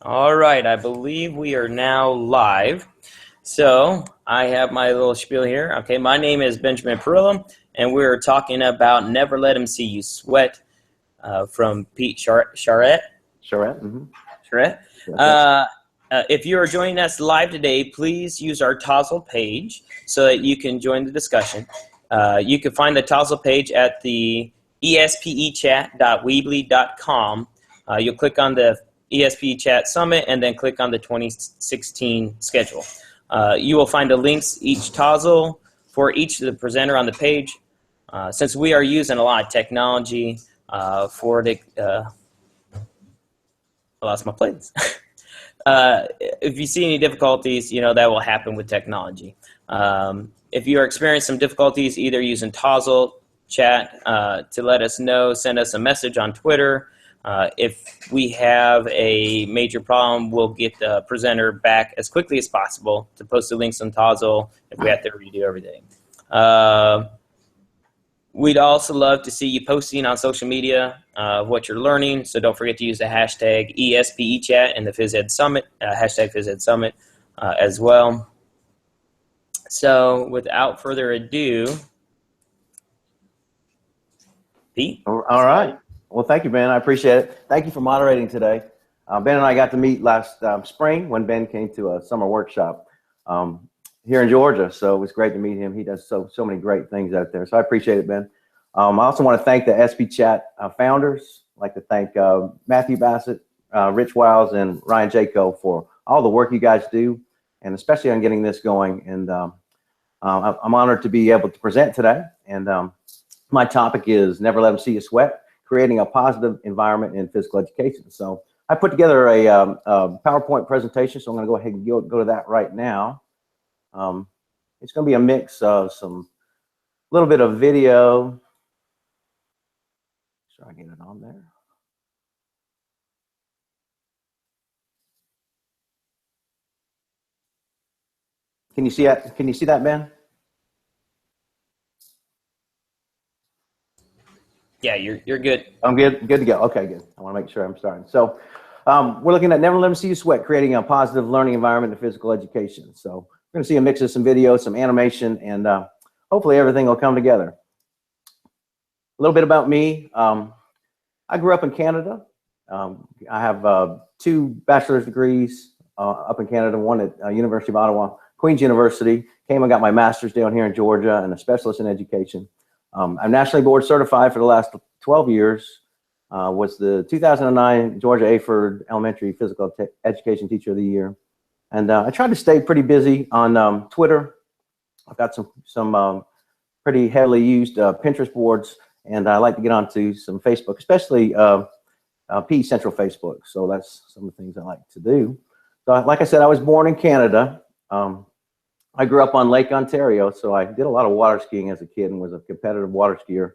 All right, I believe we are now live. So I have my little spiel here. Okay, my name is Benjamin Perillo, and we're talking about Never Let Him See You Sweat from Pete Charrette. Charrette. Charrette. If you are joining us live today, please use our Tozzle page so that you can join the discussion. You can find the Tozzle page at the espechat.weebly.com. You'll click on the ESPECHAT Summit and then click on the 2016 schedule. You will find the links each Tozzle for each of the presenter on the page. Since we are using a lot of technology for the I lost my place. If you see any difficulties, that will happen with technology. If you are experiencing some difficulties, either using Tozzle chat to let us know, send us a message on Twitter. If we have a major problem, we'll get the presenter back as quickly as possible to post the links on Tozzle if we have to redo everything. We'd also love to see you posting on social media what you're learning, so don't forget to use the hashtag ESPECHAT and the PhysEd Summit, hashtag PhysEd Summit as well. So without further ado, Pete? All right. Well, thank you, Ben. I appreciate it. Thank you for moderating today. Ben and I got to meet last spring when Ben came to a summer workshop here in Georgia. So it was great to meet him. He does so many great things out there. So I appreciate it, Ben. I also want to thank the ESPECHAT founders. I'd like to thank Matthew Bassett, Rich Wiles, and Ryan Jaco for all the work you guys do, and especially on getting this going. And I'm honored to be able to present today. And my topic is Never Let Them See You Sweat, creating a positive environment in physical education. So I put together a PowerPoint presentation, so I'm going to go ahead and go to that right now. It's going to be a mix of some little bit of video. Sure, I get it on there. Can you see that? Can you see that, Ben? Yeah, you're good. I'm good to go. Okay, good. I want to make sure I'm starting. So we're looking at Never Let Them See You Sweat, creating a positive learning environment in physical education. So we're going to see a mix of some video, some animation, and hopefully everything will come together. A little bit about me. I grew up in Canada. I have 2 bachelor's degrees up in Canada, one at University of Ottawa, Queen's University. Came and got my master's down here in Georgia and a specialist in education. I'm nationally board certified for the last 12 years. Was the 2009 Georgia Aford Elementary Physical Education Teacher of the Year. And I tried to stay pretty busy on Twitter. I've got some pretty heavily used Pinterest boards, and I like to get onto some Facebook, especially PE Central Facebook. So that's some of the things I like to do. So like I said, I was born in Canada. I grew up on Lake Ontario, so I did a lot of water skiing as a kid and was a competitive water skier,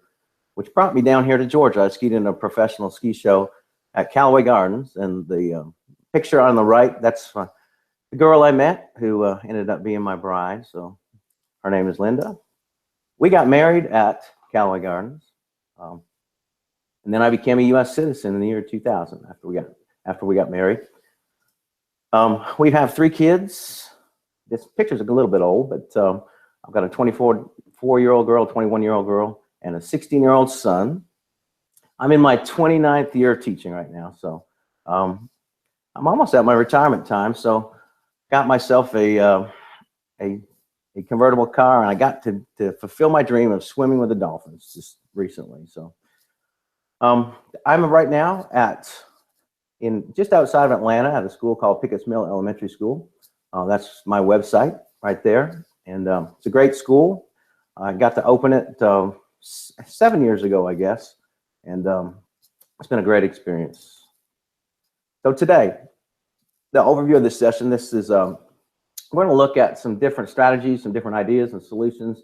which brought me down here to Georgia. I skied in a professional ski show at Callaway Gardens, and the picture on the right, that's the girl I met who ended up being my bride. So her name is Linda. We got married at Callaway Gardens, and then I became a U.S. citizen in the year 2000 after we got married. We have 3 kids. This picture's a little bit old, but I've got a 24-year-old girl, 21-year-old girl, and a 16-year-old son. I'm in my 29th year of teaching right now, so I'm almost at my retirement time. So got myself a convertible car, and I got to fulfill my dream of swimming with the dolphins just recently. So I'm right now just outside of Atlanta at a school called Pickett's Mill Elementary School. That's my website right there, and it's a great school. I got to open it 7 years ago, I guess, and it's been a great experience. So today, the overview of this session, we're going to look at some different strategies, some different ideas and solutions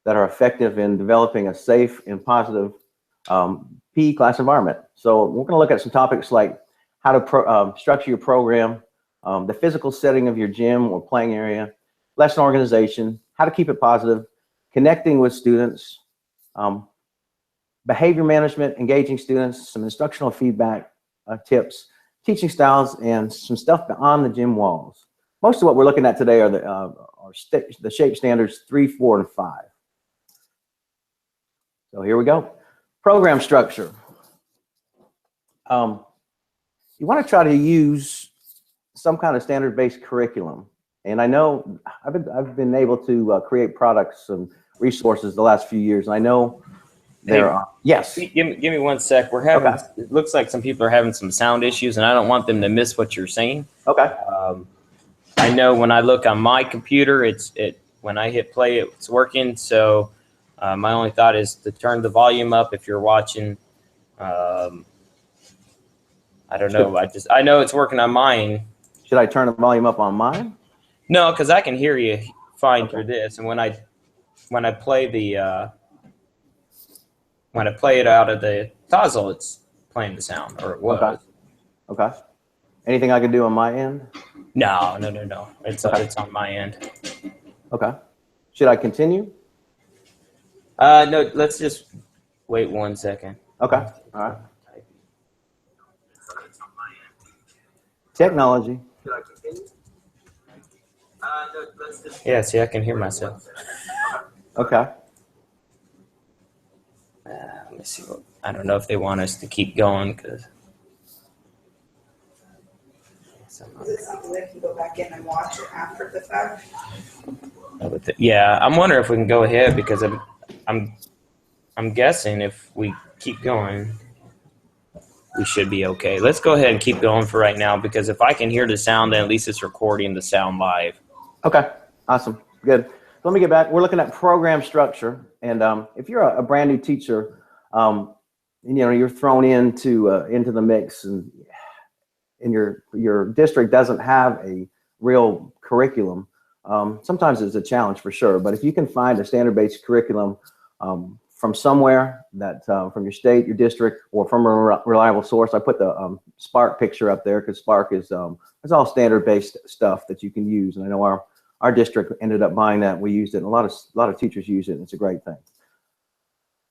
that are effective in developing a safe and positive PE class environment. So we're going to look at some topics like how to structure your program, the physical setting of your gym or playing area, lesson organization, how to keep it positive, connecting with students, behavior management, engaging students, some instructional feedback tips, teaching styles, and some stuff on the gym walls. Most of what we're looking at today are the shape standards 3, 4, and 5. So here we go. Program structure. You want to try to use some kind of standard-based curriculum. And I know I've been able to create products and resources the last few years. And I know there are, yes. Give me 1 sec. We're having, okay. It looks like some people are having some sound issues, and I don't want them to miss what you're saying. Okay. I know when I look on my computer, when I hit play, it's working. So my only thought is to turn the volume up if you're watching. I don't know. I know it's working on mine. Should I turn the volume up on mine? No, because I can hear you fine through this. And when I play when I play it out of the Tazzle, it's playing the sound, or it was. Okay. Anything I can do on my end? No. It's on my end. Okay. Should I continue? No, let's just wait 1 second. Okay. All right. Technology. Should I continue? No, let's just. Yeah, see, I can hear myself. Okay. Let me see. I don't know if they want us to keep going because. Is it something that can go back in and watch it after the fact? Yeah, I'm wondering if we can go ahead because I'm guessing if we keep going, we should be okay. Let's go ahead and keep going for right now because if I can hear the sound, then at least it's recording the sound live. Okay, awesome, good. Let me get back. We're looking at program structure, and if you're a brand new teacher, you're thrown into the mix, and your district doesn't have a real curriculum. Sometimes it's a challenge for sure, but if you can find a standard-based curriculum from somewhere that from your state, your district, or from a reliable source. I put the Spark picture up there because Spark is it's all standard-based stuff that you can use, and I know our district ended up buying that. We used it, and a lot of teachers use it, and it's a great thing.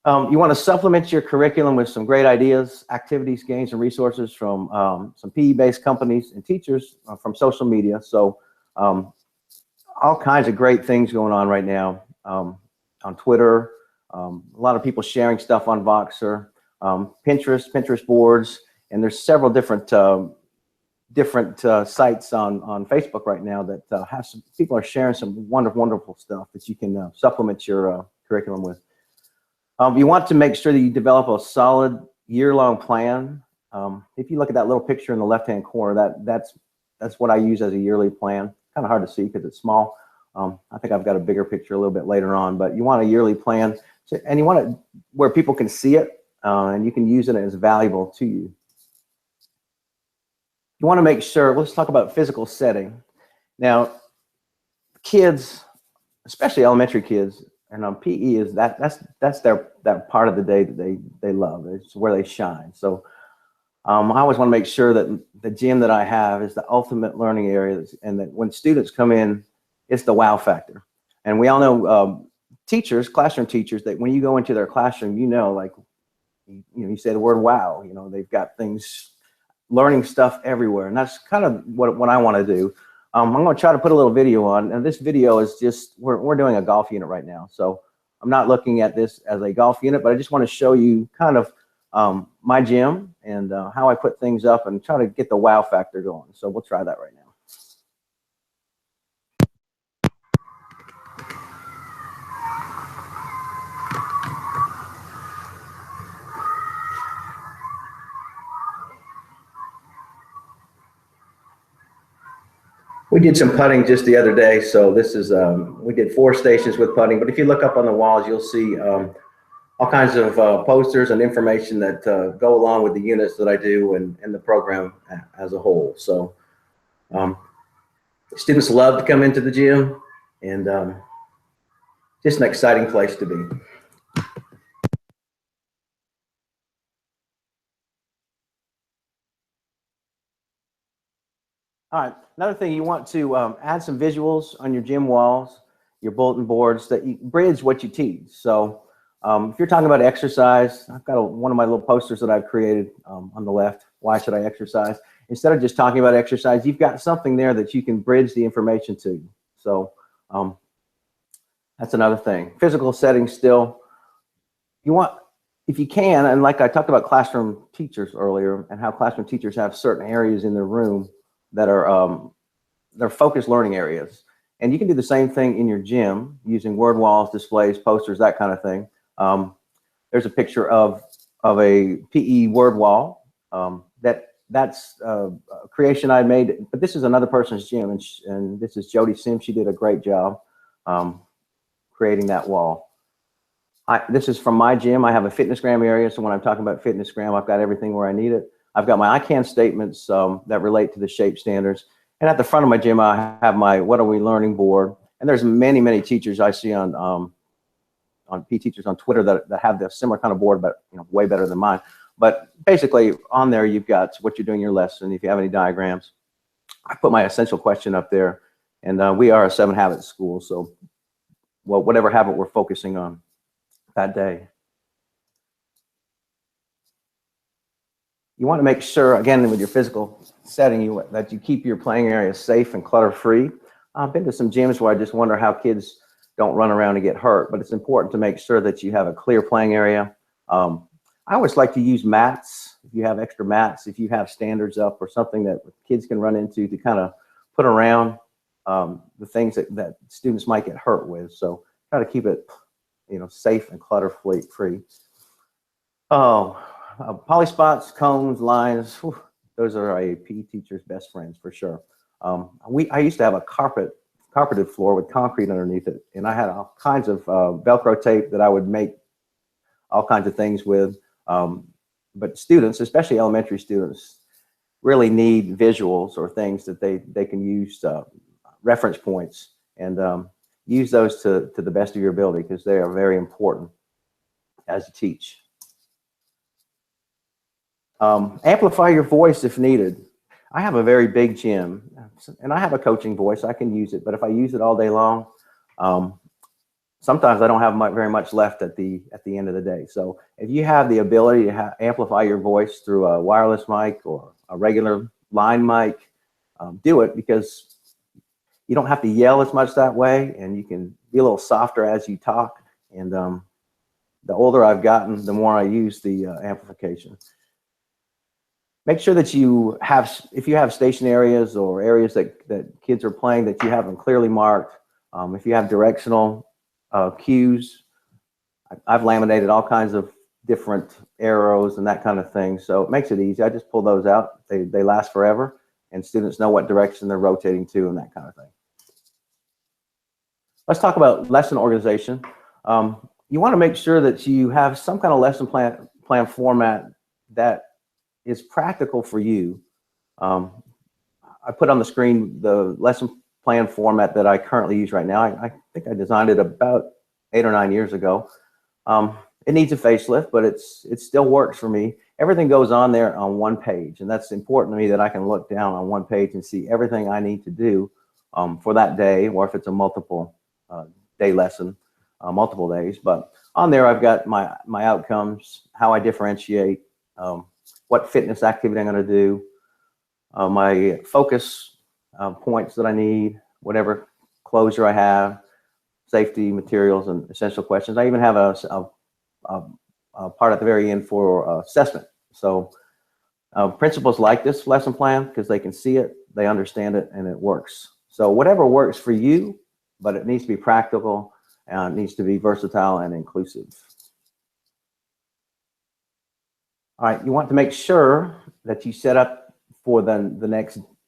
You want to supplement your curriculum with some great ideas, activities, games, and resources from some PE-based companies and teachers from social media. So all kinds of great things going on right now on Twitter. A lot of people sharing stuff on Voxer, Pinterest boards, and there's several different sites on Facebook right now that have some people are sharing some wonderful stuff that you can supplement your curriculum with. You want to make sure that you develop a solid year-long plan. If you look at that little picture in the left-hand corner, that's what I use as a yearly plan. Kind of hard to see because it's small. I think I've got a bigger picture a little bit later on, but you want a yearly plan, and you want it where people can see it and you can use it as valuable to you. You want to make sure, let's talk about physical setting. Now, kids, especially elementary kids, and PE is that's that part of the day that they love. It's where they shine. So I always want to make sure that the gym that I have is the ultimate learning area, and that when students come in, it's the wow factor. And we all know teachers, classroom teachers, that when you go into their classroom, you say the word wow. They've got things, learning stuff everywhere, and that's kind of what I want to do. I'm going to try to put a little video on, and this video is just we're doing a golf unit right now, so I'm not looking at this as a golf unit, but I just want to show you kind of my gym and how I put things up and try to get the wow factor going. So we'll try that right now. We did some putting just the other day, so this is we did 4 stations with putting. But if you look up on the walls, you'll see all kinds of posters and information that go along with the units that I do and the program as a whole. So students love to come into the gym, and just an exciting place to be. All right, another thing, you want to add some visuals on your gym walls, your bulletin boards that you bridge what you teach. So If you're talking about exercise, I've got one of my little posters that I've created on the left. Why should I exercise? Instead of just talking about exercise, you've got something there that you can bridge the information to. So that's another thing. Physical settings still. You want, if you can, and like I talked about classroom teachers earlier and how classroom teachers have certain areas in their room that are they're focused learning areas. And you can do the same thing in your gym using word walls, displays, posters, that kind of thing. There's a picture of a PE word wall that's a creation I made, but this is another person's gym, and this is Jody Sims. She did a great job creating that wall. This is from my gym. I have a fitnessgram area, so when I'm talking about fitnessgram, I've got everything where I need it. I've got my I can statements that relate to the shape standards. And at the front of my gym, I have my What Are We Learning board. And there's many, many teachers I see on PE teachers on Twitter that have the similar kind of board, but way better than mine. But basically on there, you've got what you're doing your lesson. If you have any diagrams, I put my essential question up there. And we are a 7 habits school. So, well, whatever habit we're focusing on that day. You want to make sure, again, with your physical setting, that you keep your playing area safe and clutter-free. I've been to some gyms where I just wonder how kids don't run around and get hurt, but it's important to make sure that you have a clear playing area. I always like to use mats. If you have extra mats, if you have standards up or something that kids can run into to kind of put around the things that students might get hurt with. So try to keep it safe and clutter-free. Poly spots, cones, lines, whew, those are a PE teacher's best friends for sure. I used to have a carpeted floor with concrete underneath it, and I had all kinds of Velcro tape that I would make all kinds of things with. But students, especially elementary students, really need visuals or things that they can use, reference points, and use those to the best of your ability, because they are very important as you teach. Amplify your voice if needed. I have a very big gym, and I have a coaching voice. I can use it, but if I use it all day long, sometimes I don't have very much left at the end of the day. So if you have the ability to amplify your voice through a wireless mic or a regular line mic, do it, because you don't have to yell as much that way, and you can be a little softer as you talk. And the older I've gotten, the more I use the amplification. Make sure that you have, if you have station areas or areas that kids are playing, that you have them clearly marked. If you have directional cues, I've laminated all kinds of different arrows and that kind of thing. So it makes it easy. I just pull those out. They last forever, and students know what direction they're rotating to and that kind of thing. Let's talk about lesson organization. You want to make sure that you have some kind of lesson plan format that is practical for you. I put on the screen the lesson plan format that I currently use right now. I think I designed it about 8 or 9 years ago. It needs a facelift, but it still works for me. Everything goes on there on one page, and that's important to me, that I can look down on one page and see everything I need to do for that day, or if it's a multiple day lesson, multiple days. But on there, I've got my outcomes, how I differentiate, what fitness activity I'm going to do, my focus points that I need, whatever closure I have, safety materials, and essential questions. I even have a part at the very end for assessment. So principals like this lesson plan because they can see it, they understand it, and it works. So whatever works for you, but it needs to be practical, and it needs to be versatile and inclusive. All right, you want to make sure that you set up for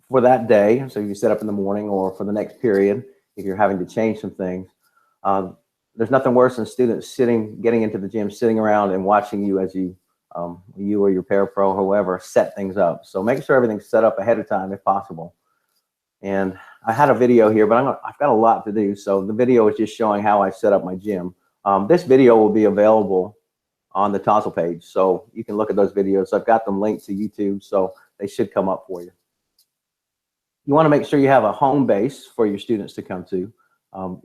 for that day. So you set up in the morning or for the next period if you're having to change some things. There's nothing worse than students getting into the gym, sitting around and watching you as you or your parapro or whoever set things up. So make sure everything's set up ahead of time if possible. And I had a video here, but I've got a lot to do. So the video is just showing how I set up my gym. This video will be available on the Tozzle page, so you can look at those videos. I've got them linked to YouTube, so they should come up for you. You want to make sure you have a home base for your students to come to.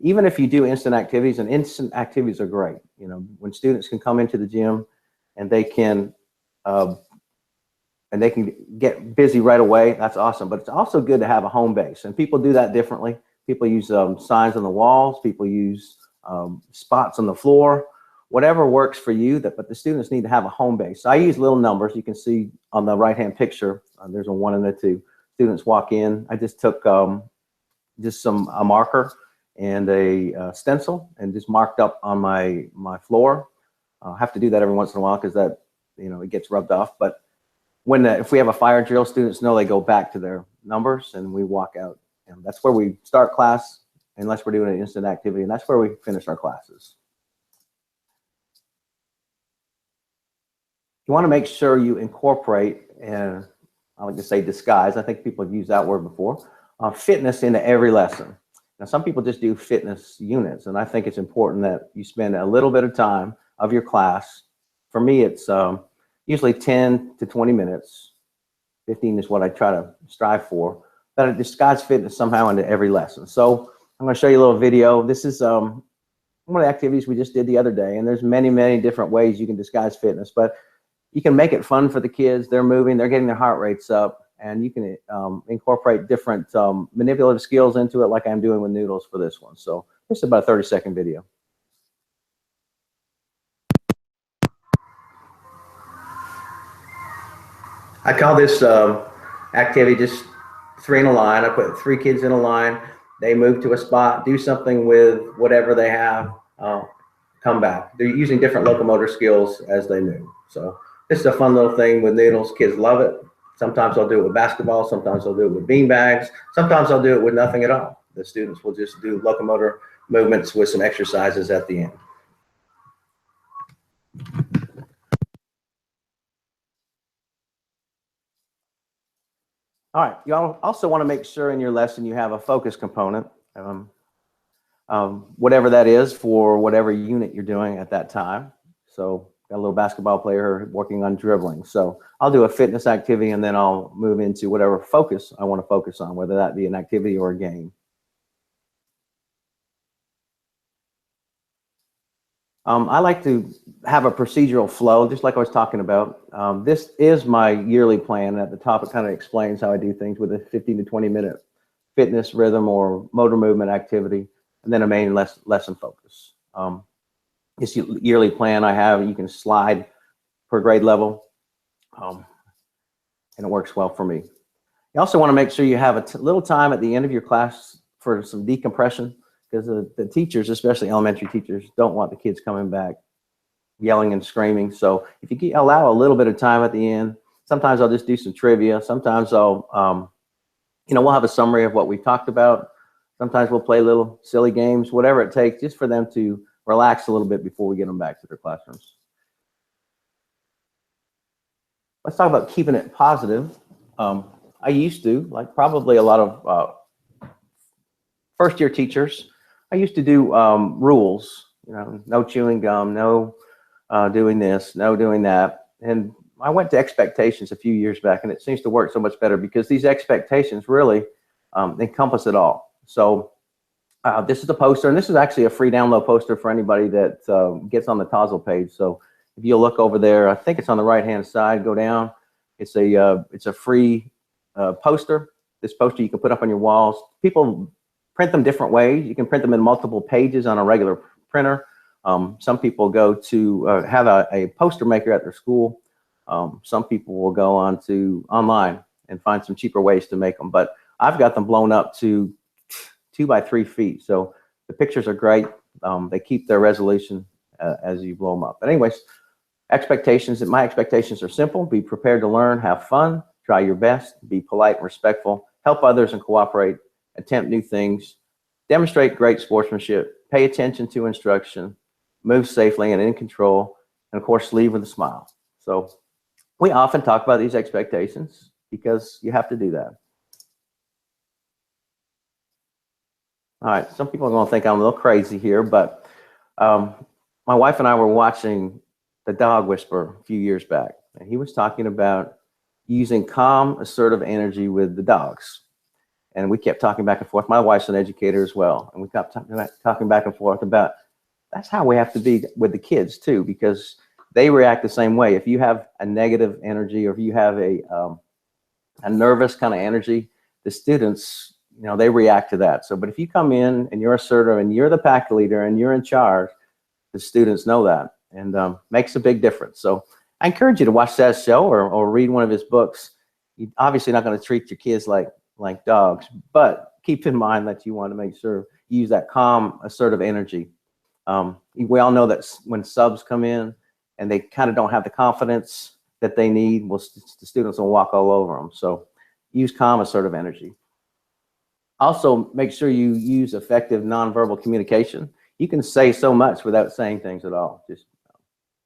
Even if you do instant activities, and instant activities are great. You know, when students can come into the gym and they can get busy right away, that's awesome. But it's also good to have a home base, and people do that differently. People use signs on the walls. People use spots on the floor. Whatever works for you. But the students need to have a home base. So I use little numbers. You can see on the right-hand picture. There's a 1 and a 2. Students walk in. I just took a marker and a stencil and just marked up on my floor. I have to do that every once in a while because that, you know, it gets rubbed off. But if we have a fire drill, students know they go back to their numbers and we walk out. And that's where we start class, unless we're doing an instant activity, and that's where we finish our classes. You want to make sure you incorporate, and I like to say disguise, I think people have used that word before, fitness into every lesson. Now, some people just do fitness units, and I think it's important that you spend a little bit of time of your class. For me, it's usually 10 to 20 minutes. 15 is what I try to strive for. That I disguise fitness somehow into every lesson. So I'm going to show you a little video. This is one of the activities we just did the other day, and there's many, many different ways you can disguise fitness, but you can make it fun for the kids. They're moving, they're getting their heart rates up, and you can incorporate different manipulative skills into it, like I'm doing with noodles for this one. So this is about a 30-second video. I call this activity just 3 in a line. I put 3 kids in a line. They move to a spot, do something with whatever they have, come back. They're using different locomotor skills as they move. So this is a fun little thing with noodles. Kids love it. Sometimes I'll do it with basketball. Sometimes I'll do it with bean bags. Sometimes I'll do it with nothing at all. The students will just do locomotor movements with some exercises at the end. All right, you also want to make sure in your lesson you have a focus component, whatever that is for whatever unit you're doing at that time. So got a little basketball player working on dribbling. So I'll do a fitness activity and then I'll move into whatever focus I want to focus on, whether that be an activity or a game. I like to have a procedural flow, just like I was talking about. This is my yearly plan. At the top, it kind of explains how I do things with a 15 to 20-minute fitness, rhythm, or motor movement activity, and then a main lesson focus. This yearly plan I have, you can slide per grade level, and it works well for me. You also want to make sure you have a little time at the end of your class for some decompression, because the teachers, especially elementary teachers, don't want the kids coming back yelling and screaming. So if you allow a little bit of time at the end, sometimes I'll just do some trivia. Sometimes I'll, we'll have a summary of what we talked about. Sometimes we'll play little silly games, whatever it takes, just for them to relax a little bit before we get them back to their classrooms. Let's talk about keeping it positive. I used to, like probably a lot of first-year teachers, I used to do rules, no chewing gum, no doing this, no doing that. And I went to expectations a few years back, and it seems to work so much better because these expectations really encompass it all. So this is a poster, and this is actually a free download poster for anybody that gets on the Tozzle page. So if you look over there, I think it's on the right-hand side, go down. It's a free poster. This poster you can put up on your walls. People print them different ways. You can print them in multiple pages on a regular printer. Some people go to have a poster maker at their school. Some people will go on to online and find some cheaper ways to make them. But I've got them blown up to 2 by 3 feet. So the pictures are great. They keep their resolution as you blow them up. But anyways, expectations. My expectations are simple. Be prepared to learn, have fun, try your best, be polite and respectful, help others and cooperate, attempt new things, demonstrate great sportsmanship, pay attention to instruction, move safely and in control, and of course, leave with a smile. So we often talk about these expectations because you have to do that. All right, some people are going to think I'm a little crazy here, but my wife and I were watching The Dog Whisperer a few years back, and he was talking about using calm, assertive energy with the dogs. And we kept talking back and forth. My wife's an educator as well. And we kept talking back and forth about that's how we have to be with the kids too, because they react the same way. If you have a negative energy, or if you have a nervous kind of energy, the students, you know, they react to that. So, but if you come in and you're assertive and you're the pack leader and you're in charge, the students know that, and makes a big difference. So I encourage you to watch that show or read one of his books. You're obviously not going to treat your kids like dogs, but keep in mind that you want to make sure you use that calm, assertive energy. We all know that when subs come in and they kind of don't have the confidence that they need, well, the students will walk all over them. So use calm, assertive energy. Also, make sure you use effective nonverbal communication. You can say so much without saying things at all, just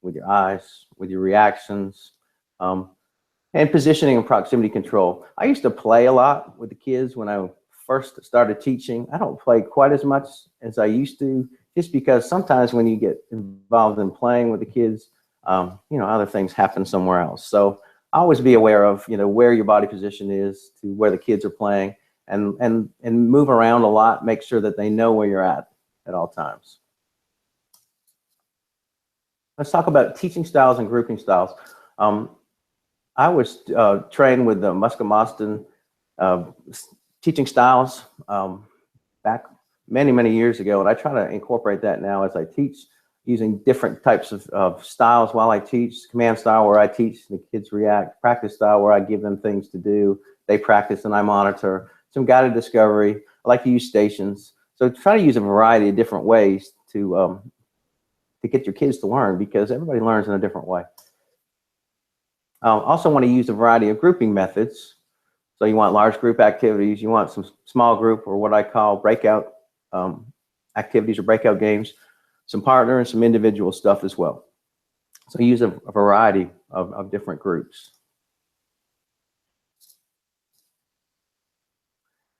with your eyes, with your reactions, and positioning and proximity control. I used to play a lot with the kids when I first started teaching. I don't play quite as much as I used to, just because sometimes when you get involved in playing with the kids, you know, other things happen somewhere else. So always be aware of, you know, where your body position is to where the kids are playing, and move around a lot. Make sure that they know where you're at all times. Let's talk about teaching styles and grouping styles. I was trained with the Muscomoston teaching styles back many years ago, and I try to incorporate that now as I teach, using different types of styles while I teach. Command style, where I teach, the kids react. Practice style, where I give them things to do, they practice and I monitor. Some guided discovery. I like to use stations. So try to use a variety of different ways to get your kids to learn, because everybody learns in a different way. Also want to use a variety of grouping methods. So you want large group activities, you want some small group, or what I call breakout activities or breakout games, some partner and some individual stuff as well. So use a variety of different groups.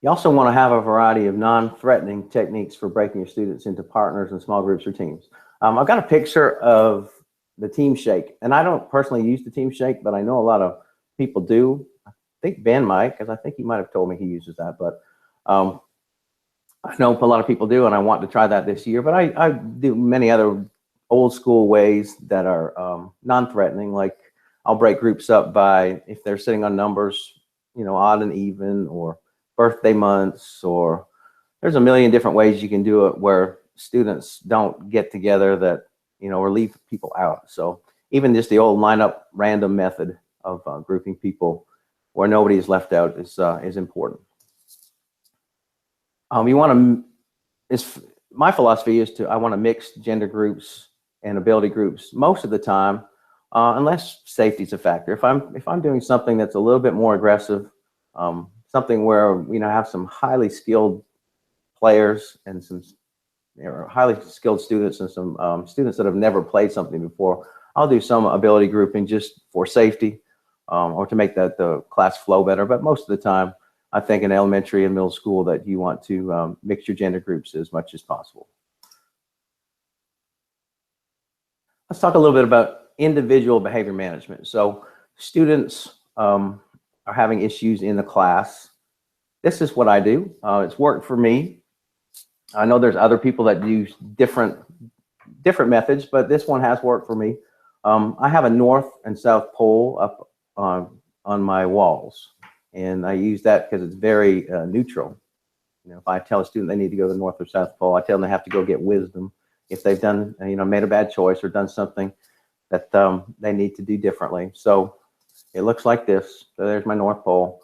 You also want to have a variety of non-threatening techniques for breaking your students into partners and small groups or teams. I've got a picture of the team shake, and I don't personally use the team shake, but I know a lot of people do. I think Ben might, because I think he might have told me he uses that, but I know a lot of people do, and I want to try that this year. But I do many other old school ways that are non-threatening, like I'll break groups up by, if they're sitting on numbers, you know, odd and even, or birthday months, or there's a million different ways you can do it where students don't get together, that, you know, or leave people out. So even just the old lineup random method of grouping people where nobody is left out is important. You want to, my philosophy is I want to mix gender groups and ability groups most of the time, unless safety is a factor. If I'm doing something that's a little bit more aggressive, something where, you know, have some highly skilled players and some, you know, highly skilled students and some students that have never played something before, I'll do some ability grouping just for safety, or to make the class flow better. But most of the time, I think in elementary and middle school that you want to mix your gender groups as much as possible. Let's talk a little bit about individual behavior management. So students are having issues in the class. This is what I do. It's worked for me. I know there's other people that use different methods, but this one has worked for me. I have a north and south pole up on my walls, and I use that because it's very neutral. You know, if I tell a student they need to go to the north or south pole, I tell them they have to go get wisdom if they've done, you know, made a bad choice or done something that they need to do differently. So it looks like this. So there's my north pole.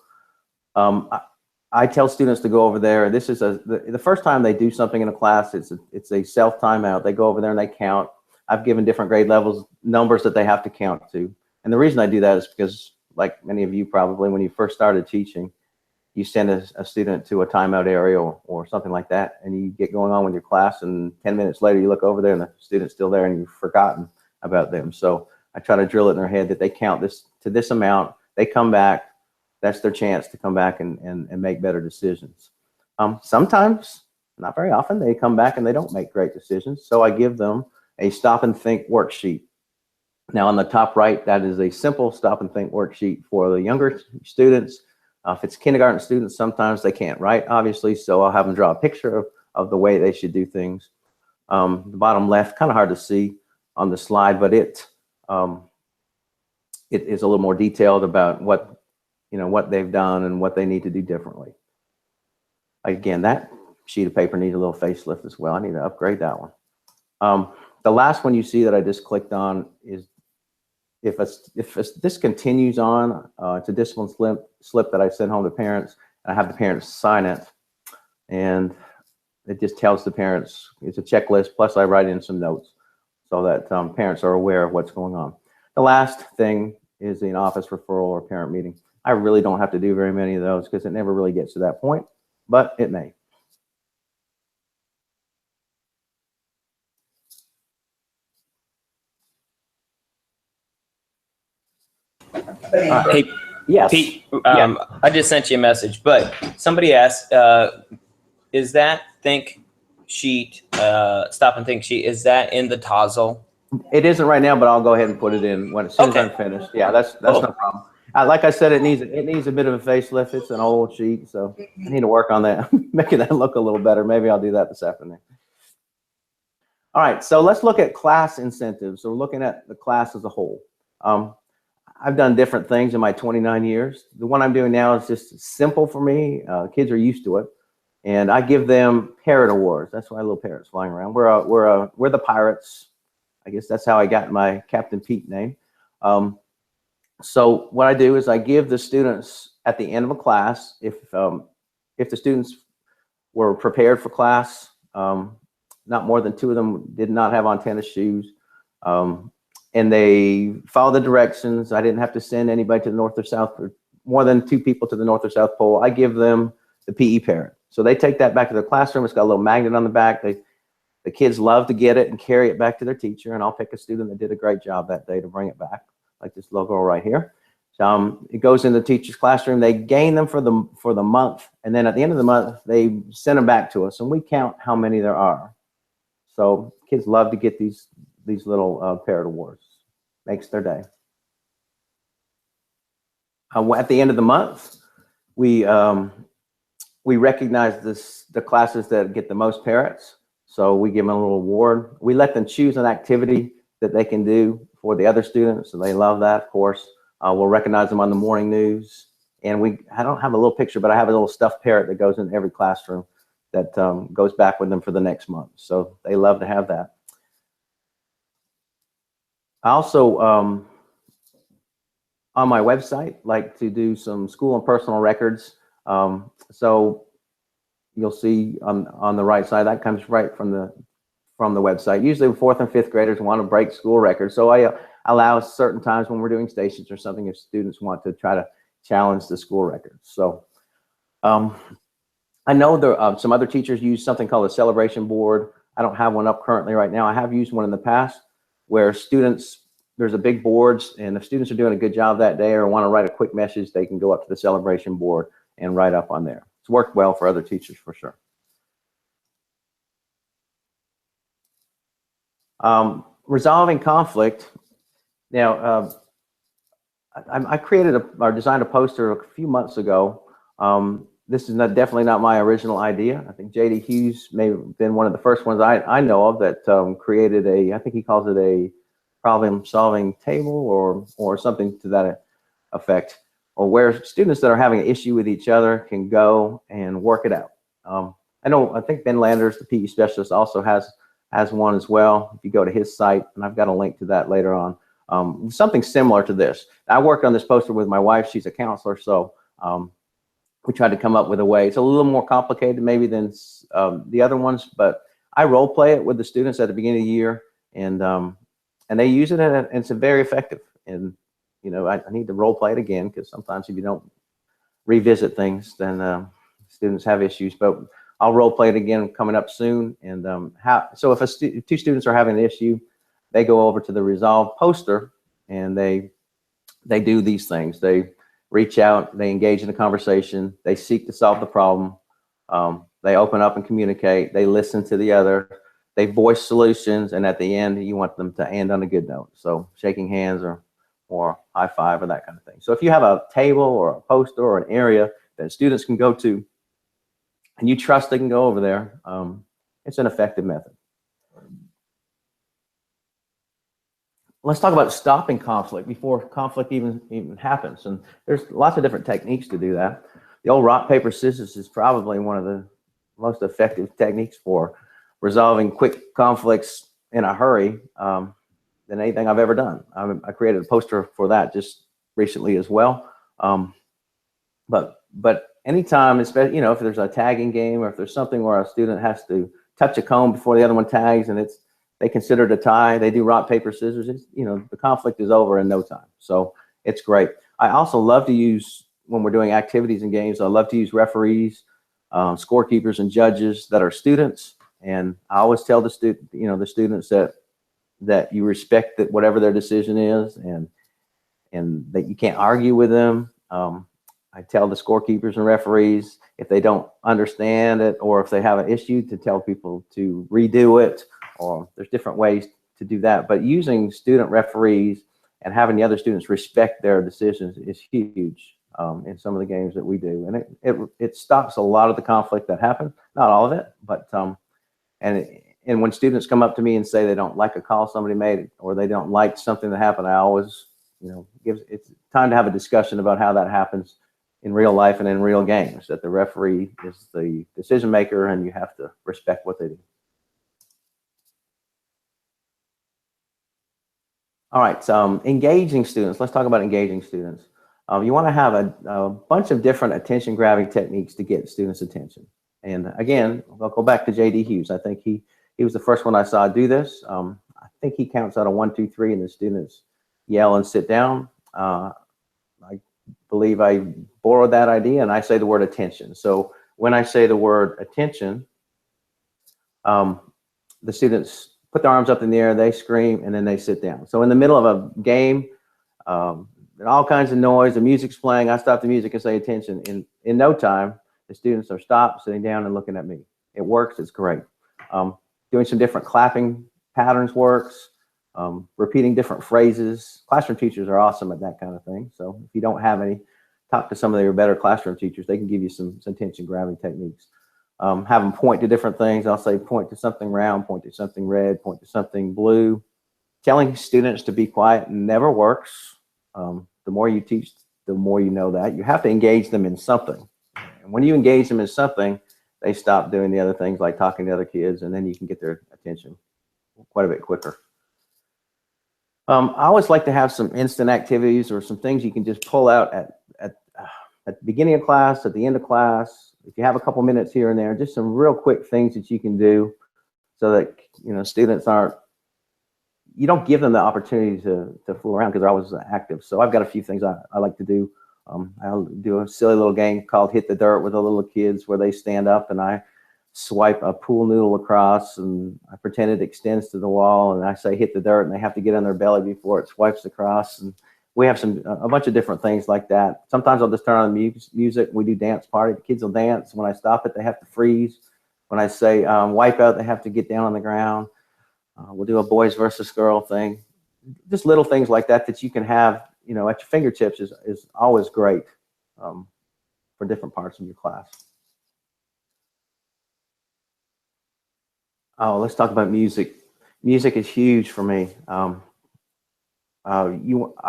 I tell students to go over there. This is the first time they do something in a class, it's a self timeout. They go over there and they count. I've given different grade levels numbers that they have to count to. And the reason I do that is because, like many of you probably, when you first started teaching, you send a student to a timeout area or something like that, and you get going on with your class, and 10 minutes later you look over there and the student's still there and you've forgotten about them. So I try to drill it in their head that they count this to this amount, they come back, that's their chance to come back and make better decisions. Sometimes, not very often, they come back and they don't make great decisions. So I give them a stop and think worksheet. Now on the top right, that is a simple stop and think worksheet for the younger students. If it's kindergarten students, sometimes they can't write, obviously, so I'll have them draw a picture of the way they should do things. The bottom left, kind of hard to see on the slide, but it is a little more detailed about what they've done and what they need to do differently. Again, that sheet of paper needs a little facelift as well. I need to upgrade that one. The last one you see that I just clicked on is if this continues on, it's a discipline slip that I send home to parents. I have the parents sign it, and it just tells the parents, it's a checklist, plus I write in some notes so that parents are aware of what's going on. The last thing is an office referral or parent meeting. I really don't have to do very many of those because it never really gets to that point, but it may. Hey, Yes. Pete, I just sent you a message, but somebody asked, is that think sheet, stop and think sheet, is that in the TOZL? It isn't right now, but I'll go ahead and put it in as soon as I'm finished. Yeah, that's Cool. no problem. Like I said, it needs a bit of a facelift. It's an old sheet, so I need to work on that, making that look a little better. Maybe I'll do that this afternoon. All right, so let's look at class incentives. So we're looking at the class as a whole. I've done different things in my 29 years. The one I'm doing now is just simple for me. Kids are used to it. And I give them parrot awards. That's why little parrots flying around. We're the Pirates. I guess that's how I got my Captain Pete name. So what I do is I give the students at the end of a class, if the students were prepared for class, not more than 2 of them did not have on tennis shoes, and they follow the directions. I didn't have to send anybody to the north or south, or more than 2 people to the north or south pole. I give them the PE parrot. So they take that back to their classroom. It's got a little magnet on the back. The kids love to get it and carry it back to their teacher. And I'll pick a student that did a great job that day to bring it back, like this logo right here. It goes in the teacher's classroom. They gain them for the month. And then at the end of the month, they send them back to us. And we count how many there are. So kids love to get these little parrot awards. Makes their day. At the end of the month, we recognize the classes that get the most parrots. So we give them a little award. We let them choose an activity that they can do for the other students, and they love that, of course. We'll recognize them on the morning news. And I don't have a little picture, but I have a little stuffed parrot that goes in every classroom that goes back with them for the next month. So they love to have that. I also, on my website, like to do some school and personal records. So you'll see on the right side, that comes right from the website. Usually 4th and 5th graders want to break school records. So I allow certain times when we're doing stations or something if students want to try to challenge the school records. So I know there some other teachers use something called a celebration board. I don't have one up currently right now. I have used one in the past where there's a big boards, and if students are doing a good job that day or want to write a quick message, they can go up to the celebration board and write up on there. It's worked well for other teachers for sure. Resolving conflict. Now, I created or designed a poster a few months ago. This is definitely not my original idea. I think J.D. Hughes may have been one of the first ones I know of that created I think he calls it a problem-solving table or something to that effect, or where students that are having an issue with each other can go and work it out. I think Ben Landers, the PE specialist, also has one as well. If you go to his site, and I've got a link to that later on, something similar to this. I worked on this poster with my wife. She's a counselor, so we tried to come up with a way. It's a little more complicated maybe than the other ones, but I role play it with the students at the beginning of the year, and they use it, and it's very effective. And I need to role play it again, because sometimes if you don't revisit things, then students have issues. But I'll role play it again coming up soon. And so if 2 students are having an issue, they go over to the Resolve poster and they do these things. They reach out, they engage in a conversation, they seek to solve the problem, they open up and communicate, they listen to the other, they voice solutions, and at the end, you want them to end on a good note. So shaking hands or or high five or that kind of thing. So if you have a table or a poster or an area that students can go to and you trust they can go over there, it's an effective method. Let's talk about stopping conflict before conflict even happens. And there's lots of different techniques to do that. The old rock, paper, scissors is probably one of the most effective techniques for resolving quick conflicts in a hurry than anything I've ever done. I created a poster for that just recently as well. But anytime, especially, you know, if there's a tagging game or if there's something where a student has to touch a cone before the other one tags and they consider it a tie, they do rock, paper, scissors, you know, the conflict is over in no time. So it's great. I also love to use, when we're doing activities and games, I love to use referees, scorekeepers and judges that are students. And I always tell the students that you respect that whatever their decision is and that you can't argue with them. I tell the scorekeepers and referees if they don't understand it or if they have an issue to tell people to redo it, or there's different ways to do that. But using student referees and having the other students respect their decisions is huge in some of the games that we do. And it stops a lot of the conflict that happens, not all of it, but and when students come up to me and say they don't like a call somebody made or they don't like something that happened, I always, you know, it's time to have a discussion about how that happens in real life and in real games, that the referee is the decision maker and you have to respect what they do. All right, so engaging students. Let's talk about engaging students. You want to have a bunch of different attention grabbing techniques to get students' attention. And again, I'll go back to J.D. Hughes. I think he was the first one I saw do this. I think he counts out a 1, 2, 3, and the students yell and sit down. I believe I borrowed that idea, and I say the word attention. So when I say the word attention, the students put their arms up in the air, they scream, and then they sit down. So in the middle of a game, all kinds of noise, the music's playing, I stop the music and say attention. In no time, the students are stopped, sitting down, and looking at me. It works, it's great. Doing some different clapping patterns works. Repeating different phrases. Classroom teachers are awesome at that kind of thing. So if you don't have any, talk to some of your better classroom teachers. They can give you some attention grabbing techniques. Have them point to different things. I'll say point to something round, point to something red, point to something blue. Telling students to be quiet never works. The more you teach, the more you know that. You have to engage them in something. And when you engage them in something, they stop doing the other things like talking to other kids, and then you can get their attention quite a bit quicker. I always like to have some instant activities or some things you can just pull out at the beginning of class, at the end of class. If you have a couple minutes here and there, just some real quick things that you can do so that, you know, students aren't, you don't give them the opportunity to fool around because they're always active. So I've got a few things I like to do. I'll do a silly little game called Hit the Dirt with the little kids where they stand up and I swipe a pool noodle across and I pretend it extends to the wall and I say hit the dirt and they have to get on their belly before it swipes across. And we have a bunch of different things like that. Sometimes I'll just turn on the music. We do dance party. The kids will dance. When I stop it, they have to freeze. When I say wipe out, they have to get down on the ground. We'll do a boys versus girl thing. Just little things like that that you can have, you know, at your fingertips is always great for different parts of your class. Oh, let's talk about music. Music is huge for me. I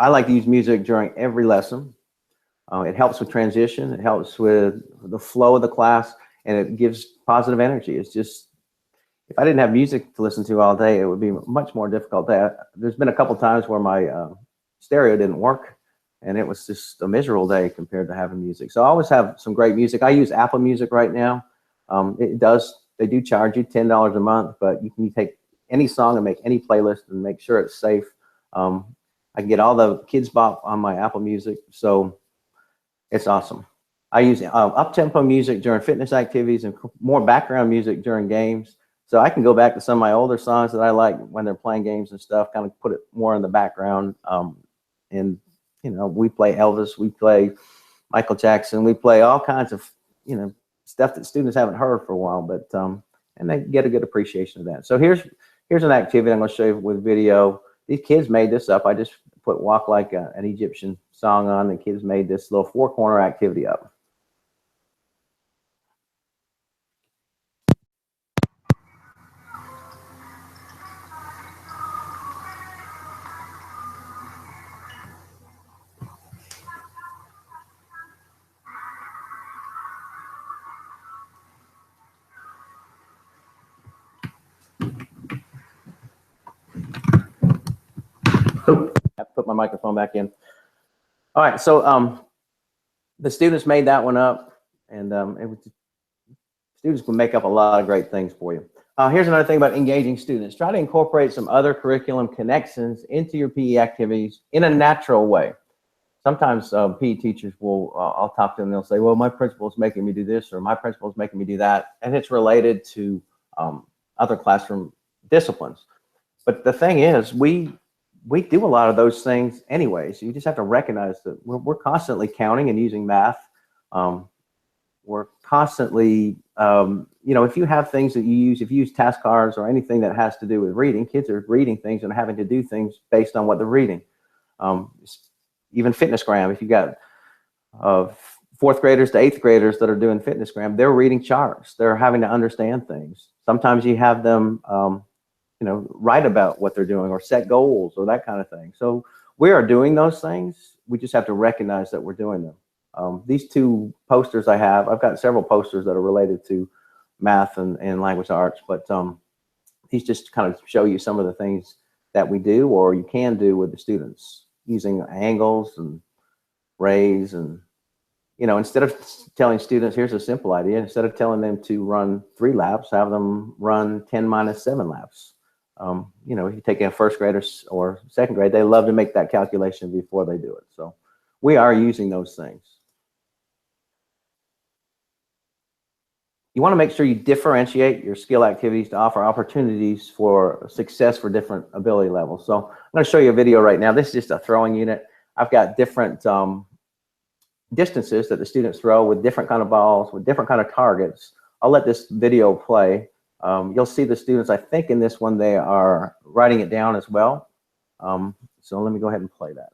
like to use music during every lesson. It helps with transition. It helps with the flow of the class, and it gives positive energy. It's just, if I didn't have music to listen to all day, it would be much more difficult. There's been a couple times where my stereo didn't work, and it was just a miserable day compared to having music. So I always have some great music. I use Apple Music right now. They do charge you $10 a month, but you can take any song and make any playlist and make sure it's safe. I can get all the Kids Bop on my Apple Music, so it's awesome. I use up-tempo music during fitness activities and more background music during games. So I can go back to some of my older songs that I like when they're playing games and stuff, kind of put it more in the background. And, you know, we play Elvis, we play Michael Jackson, we play all kinds of, you know, stuff that students haven't heard for a while, but and they get a good appreciation of that. So here's an activity I'm going to show you with video. These kids made this up. I just put Walk Like an Egyptian song on. The kids made this little 4-corner activity up. Oop, I have to put my microphone back in. All right, so the students made that one up, and students can make up a lot of great things for you. Here's another thing about engaging students. Try to incorporate some other curriculum connections into your PE activities in a natural way. Sometimes PE teachers will, I'll talk to them, they'll say, well, my principal is making me do this, or my principal is making me do that, and it's related to other classroom disciplines. But the thing is, we do a lot of those things anyways. You just have to recognize that we're constantly counting and using math. We're constantly, if you have things that you use, if you use task cards or anything that has to do with reading, kids are reading things and having to do things based on what they're reading. Even fitnessgram, if you got 4th graders to 8th graders that are doing fitnessgram, they're reading charts. They're having to understand things. Sometimes you have them, write about what they're doing or set goals or that kind of thing. So we are doing those things. We just have to recognize that we're doing them. These 2 posters I've got several posters that are related to math and language arts, but these just kind of show you some of the things that we do or you can do with the students using angles and rays. And, instead of telling students, here's a simple idea, instead of telling them to run 3 laps, have them run 10 minus 7 laps. If you take a 1st grader or 2nd grade, they love to make that calculation before they do it. So we are using those things. You want to make sure you differentiate your skill activities to offer opportunities for success for different ability levels. So I'm going to show you a video right now. This is just a throwing unit. I've got different distances that the students throw with different kind of balls, with different kind of targets. I'll let this video play. You'll see the students, I think in this one, they are writing it down as well. So let me go ahead and play that.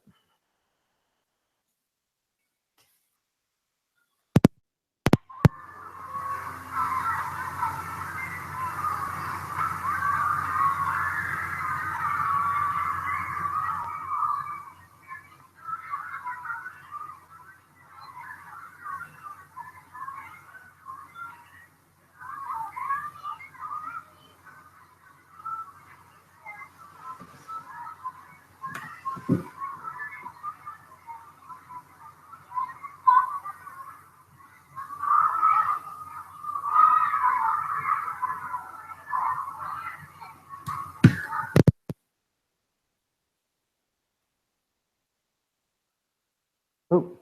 Ooh.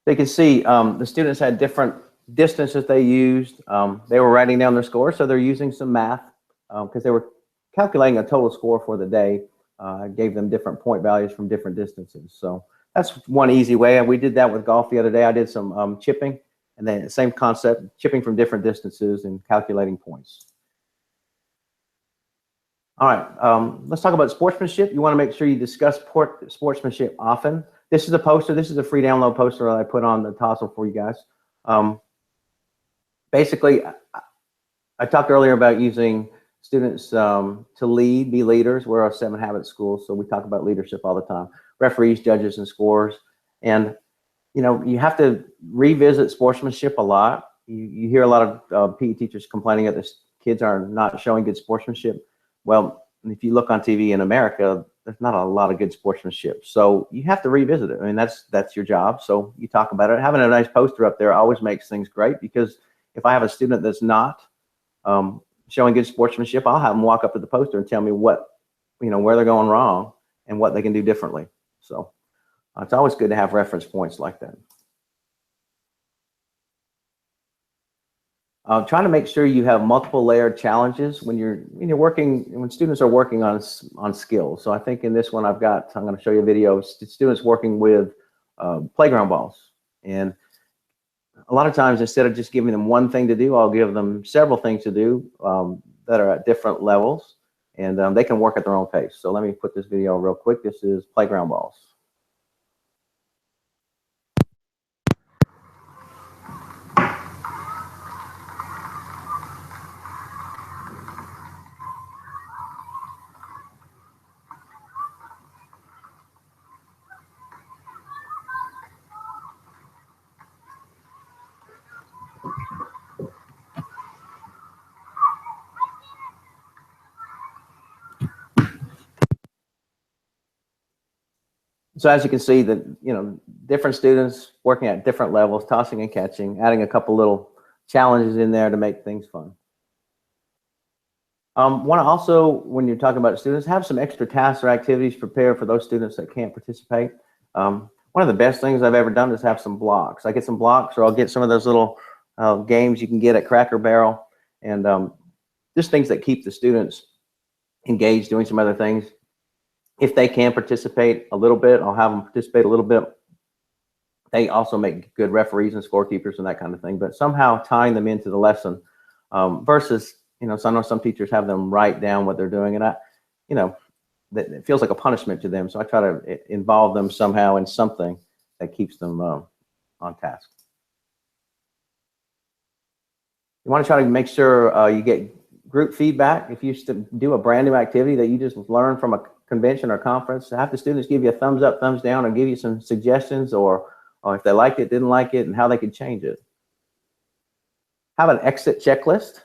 So you can see the students had different distances they used. They were writing down their score, so they're using some math because they were calculating a total score for the day. I gave them different point values from different distances. So that's one easy way. And we did that with golf the other day. I did some chipping, and then same concept, chipping from different distances and calculating points. All right, let's talk about sportsmanship. You want to make sure you discuss sportsmanship often. This is a poster. This is a free download poster that I put on the Tozzle for you guys. Basically, I talked earlier about using students to lead, be leaders. We're a 7 Habits school, so we talk about leadership all the time. Referees, judges, and scores. And, you have to revisit sportsmanship a lot. You hear a lot of PE teachers complaining that the kids are not showing good sportsmanship. Well, if you look on TV in America, there's not a lot of good sportsmanship. So you have to revisit it. I mean, that's your job. So you talk about it. Having a nice poster up there always makes things great, because if I have a student that's not showing good sportsmanship, I'll have them walk up to the poster and tell me where they're going wrong and what they can do differently. So it's always good to have reference points like that. Trying to make sure you have multiple layered challenges when when students are working on skills. So I think in this one I'm going to show you a video of students working with playground balls. And a lot of times, instead of just giving them one thing to do, I'll give them several things to do that are at different levels. and they can work at their own pace. So let me put this video real quick. This is playground balls. So as you can see, that different students working at different levels, tossing and catching, adding a couple little challenges in there to make things fun. Want to also, when you're talking about students, have some extra tasks or activities prepared for those students that can't participate. One of the best things I've ever done is have some blocks. I get some blocks, or I'll get some of those little games you can get at Cracker Barrel, and just things that keep the students engaged doing some other things. If they can participate a little bit, I'll have them participate a little bit. They also make good referees and scorekeepers and that kind of thing, but somehow tying them into the lesson versus, so I know some teachers have them write down what they're doing, and it feels like a punishment to them. So I try to involve them somehow in something that keeps them on task. You want to try to make sure you get group feedback. If you do a brand new activity that you just learned from a convention or conference, have the students give you a thumbs up, thumbs down, or give you some suggestions, or if they liked it, didn't like it, and how they could change it. Have an exit checklist.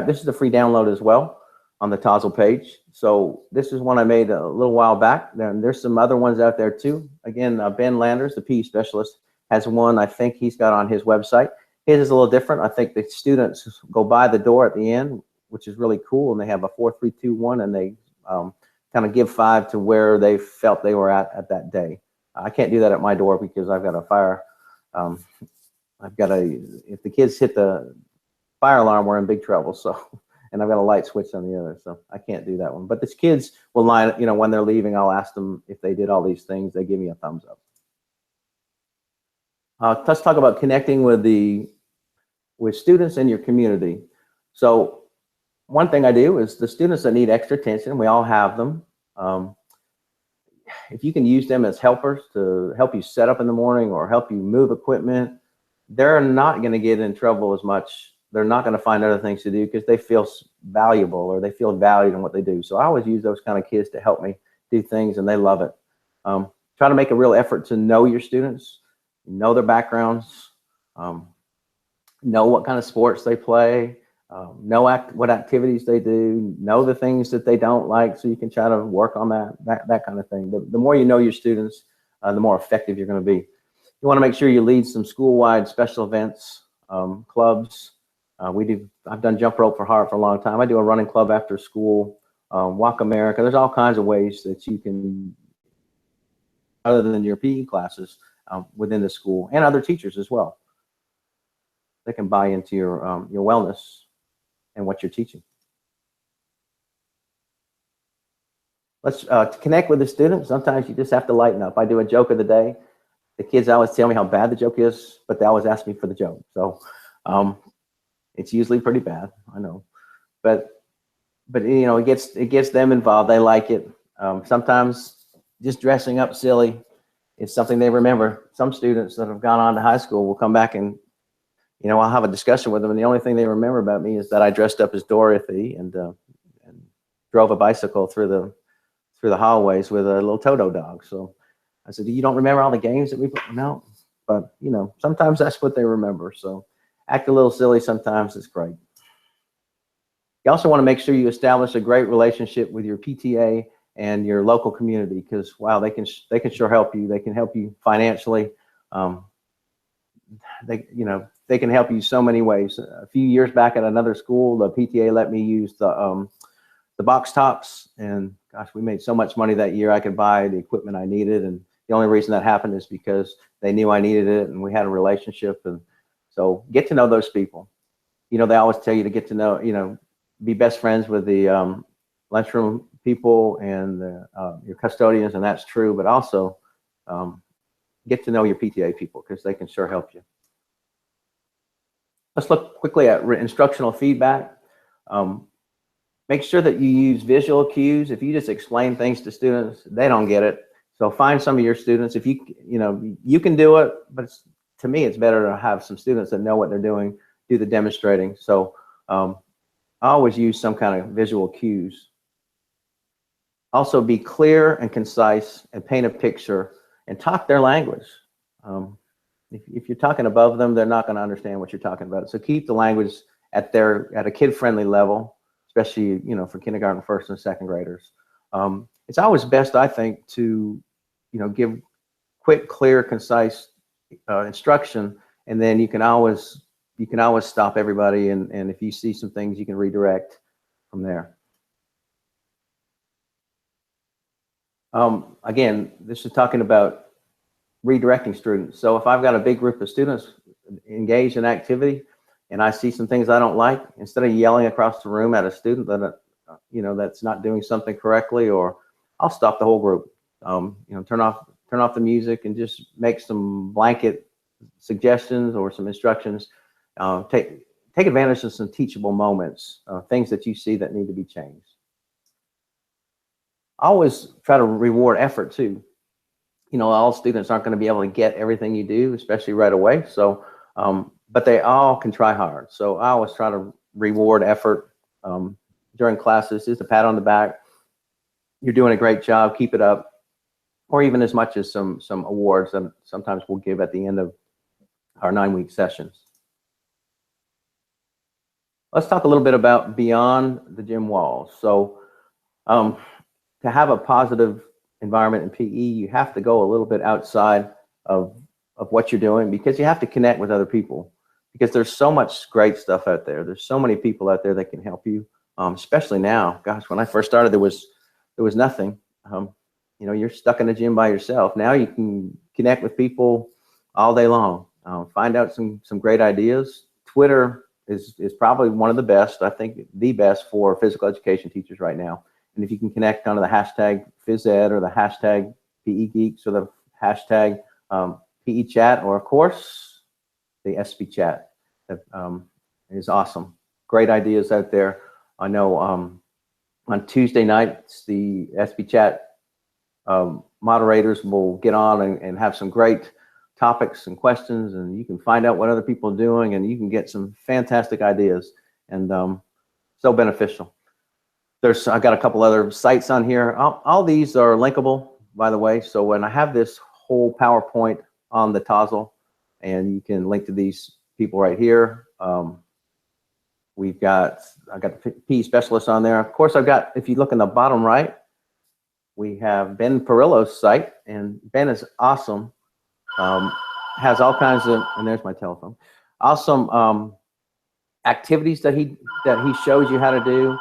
This is a free download as well on the Tozzle page. So this is one I made a little while back. There's some other ones out there too. Again, Ben Landers, the PE specialist, has one I think he's got on his website. His is a little different. I think the students go by the door at the end, which is really cool, and they have a 4, 3, 2, 1, and they kind of give 5 to where they felt they were at that day. I can't do that at my door because I've got a fire. If the kids hit the fire alarm, we're in big trouble. So, and I've got a light switch on the other, so I can't do that one. But these kids will line, when they're leaving, I'll ask them if they did all these things. They give me a thumbs up. Let's talk about connecting with students in your community. So one thing I do is the students that need extra attention, we all have them. If you can use them as helpers to help you set up in the morning or help you move equipment, they're not going to get in trouble as much. They're not going to find other things to do because they feel valuable or they feel valued in what they do. So I always use those kind of kids to help me do things, and they love it. Try to make a real effort to know your students, know their backgrounds, know what kind of sports they play, know what activities they do, know the things that they don't like, so you can try to work on that kind of thing. The more you know your students, the more effective you're going to be. You want to make sure you lead some school-wide special events, clubs. I've done jump rope for Hart for a long time. I do a running club after school, Walk America. There's all kinds of ways that you can, other than your PE classes, within the school, and other teachers as well. They can buy into your wellness and what you're teaching. Let's to connect with the students. Sometimes you just have to lighten up. I do a joke of the day. The kids always tell me how bad the joke is, but they always ask me for the joke. So it's usually pretty bad, I know, but it gets them involved. They like it. Sometimes just dressing up silly is something they remember. Some students that have gone on to high school will come back and I'll have a discussion with them, and the only thing they remember about me is that I dressed up as Dorothy and drove a bicycle through the hallways with a little Toto dog. So I said, you don't remember all the games that we played? No, but sometimes that's what they remember. So act a little silly sometimes. It's great. You also want to make sure you establish a great relationship with your PTA and your local community, because wow, they can sure help you. They can help you financially. They can help you so many ways. A few years back at another school, the PTA let me use the box tops, and gosh, we made so much money that year. I could buy the equipment I needed, and the only reason that happened is because they knew I needed it, and we had a relationship. And so get to know those people. They always tell you to get to know, be best friends with the lunchroom people and your custodians, and that's true, but also get to know your PTA people, because they can sure help you. Let's look quickly at instructional feedback. Make sure that you use visual cues. If you just explain things to students, they don't get it. So find some of your students. If you can do it, but to me, it's better to have some students that know what they're doing, do the demonstrating. So I always use some kind of visual cues. Also be clear and concise and paint a picture and talk their language. If you're talking above them, they're not going to understand what you're talking about. So keep the language at a kid-friendly level, especially for kindergarten, first and second graders. It's always best, I think, to give quick, clear, concise instruction, and then you can always stop everybody, and if you see some things, you can redirect from there. Again, this is talking about redirecting students. So if I've got a big group of students engaged in activity and I see some things I don't like, instead of yelling across the room at a student that that's not doing something correctly, or I'll stop the whole group. Turn off the music and just make some blanket suggestions or some instructions. Take advantage of some teachable moments, things that you see that need to be changed. Always try to reward effort too. All students aren't going to be able to get everything you do, especially right away. So, but they all can try hard. So I always try to reward effort during classes. Just a pat on the back. You're doing a great job. Keep it up. Or even as much as some awards that sometimes we'll give at the end of our 9-week sessions. Let's talk a little bit about beyond the gym walls. So to have a positive environment in PE, you have to go a little bit outside of what you're doing, because you have to connect with other people, because there's so much great stuff out there. There's so many people out there that can help you, especially now. Gosh, when I first started, there was nothing. You're stuck in the gym by yourself. Now you can connect with people all day long, find out some great ideas. Twitter is probably one of the best, I think the best for physical education teachers right now. And if you can connect onto the hashtag PhysEd or the hashtag PE Geeks or the hashtag PE Chat, or of course the ESPECHAT, that is awesome. Great ideas out there. I know on Tuesday nights the ESPECHAT moderators will get on and have some great topics and questions, and you can find out what other people are doing, and you can get some fantastic ideas, and so beneficial. I've got a couple other sites on here. All these are linkable, by the way. So when I have this whole PowerPoint on the Tozzle, and you can link to these people right here. I've got the PE specialist on there. Of course, if you look in the bottom right, we have Ben Perillo's site, and Ben is awesome. Has all kinds of, and there's my telephone, awesome activities that he shows you how to do.